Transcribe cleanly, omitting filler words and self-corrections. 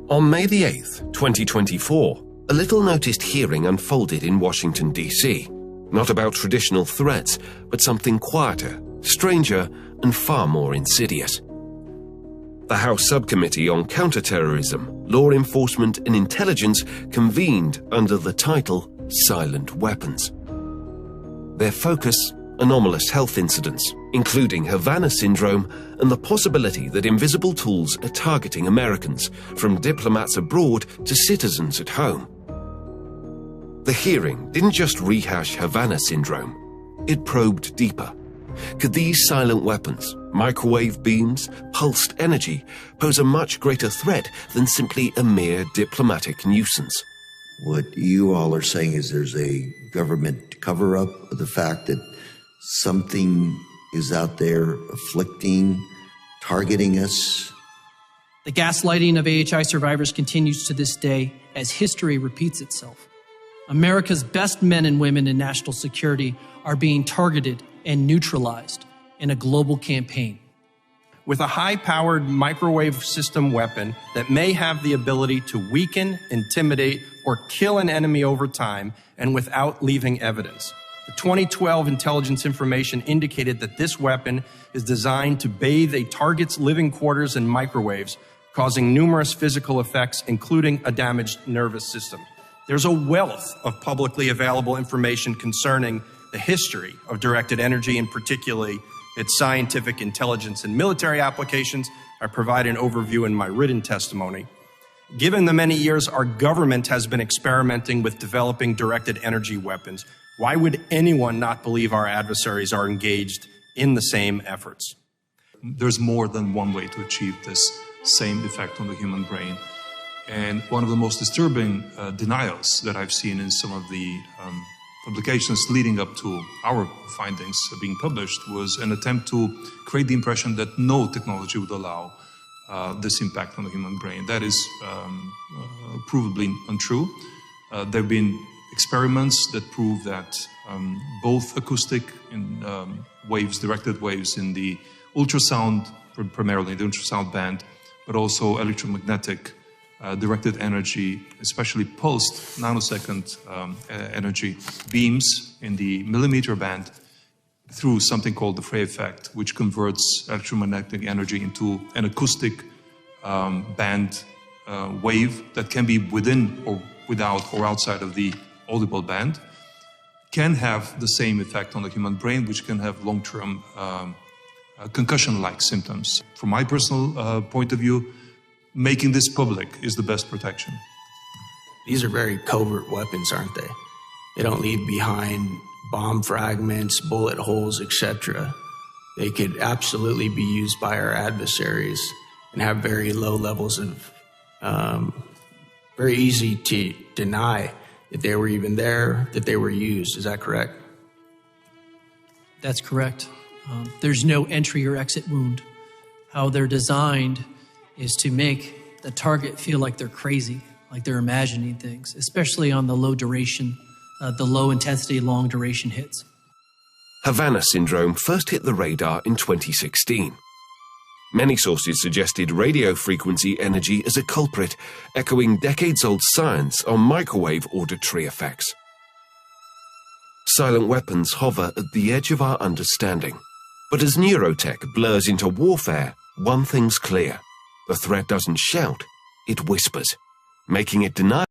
On May the 8th, 2024, a little-noticed hearing unfolded in Washington, D.C. Not about traditional threats, but something quieter, stranger, and far more insidious. The House Subcommittee on Counterterrorism, Law Enforcement and Intelligence convened under the title Silent Weapons. Their focus: anomalous health incidents, including Havana syndrome and the possibility that invisible tools are targeting Americans, from diplomats abroad to citizens at home. The hearing didn't just rehash Havana syndrome, it probed deeper. Could these silent weapons, microwave beams, pulsed energy, pose a much greater threat than simply a mere diplomatic nuisance? What you all are saying is there's a government cover-up of the fact that something is out there afflicting, targeting us. The gaslighting of AHI survivors continues to this day as history repeats itself. America's best men and women in national security are being targeted and neutralized in a global campaign. With a high-powered microwave system weapon that may have the ability to weaken, intimidate, or kill an enemy over time and without leaving evidence. The 2012 intelligence information indicated that this weapon is designed to bathe a target's living quarters in microwaves, causing numerous physical effects, including a damaged nervous system. There's a wealth of publicly available information concerning the history of directed energy, and particularly its scientific, intelligence, and military applications. I provide an overview in my written testimony. Given the many years our government has been experimenting with developing directed energy weapons, why would anyone not believe our adversaries are engaged in the same efforts? There's more than one way to achieve this same effect on the human brain. And one of the most disturbing denials that I've seen in some of the publications leading up to our findings being published was an attempt to create the impression that no technology would allow this impact on the human brain. That is provably untrue. There have been experiments that prove that both acoustic and waves, directed waves in the ultrasound, primarily the ultrasound band, but also electromagnetic directed energy, especially pulsed nanosecond energy beams in the millimeter band through something called the Frey effect, which converts electromagnetic energy into an acoustic band wave that can be within or without or outside of the audible band, can have the same effect on the human brain, which can have long-term concussion-like symptoms. From my personal point of view, making this public is the best protection. These are very covert weapons, aren't they? They don't leave behind bomb fragments, bullet holes, etc. They could absolutely be used by our adversaries and have very low levels of, very easy to deny that they were even there, that they were used. Is that correct? That's correct. There's no entry or exit wound. How they're designed is to make the target feel like they're crazy, like they're imagining things, especially on the low duration, the low intensity, long duration hits. Havana syndrome first hit the radar in 2016. Many sources suggested radio frequency energy as a culprit, echoing decades-old science on microwave auditory effects. Silent weapons hover at the edge of our understanding. But as neurotech blurs into warfare, one thing's clear. The threat doesn't shout, it whispers, making it deniable.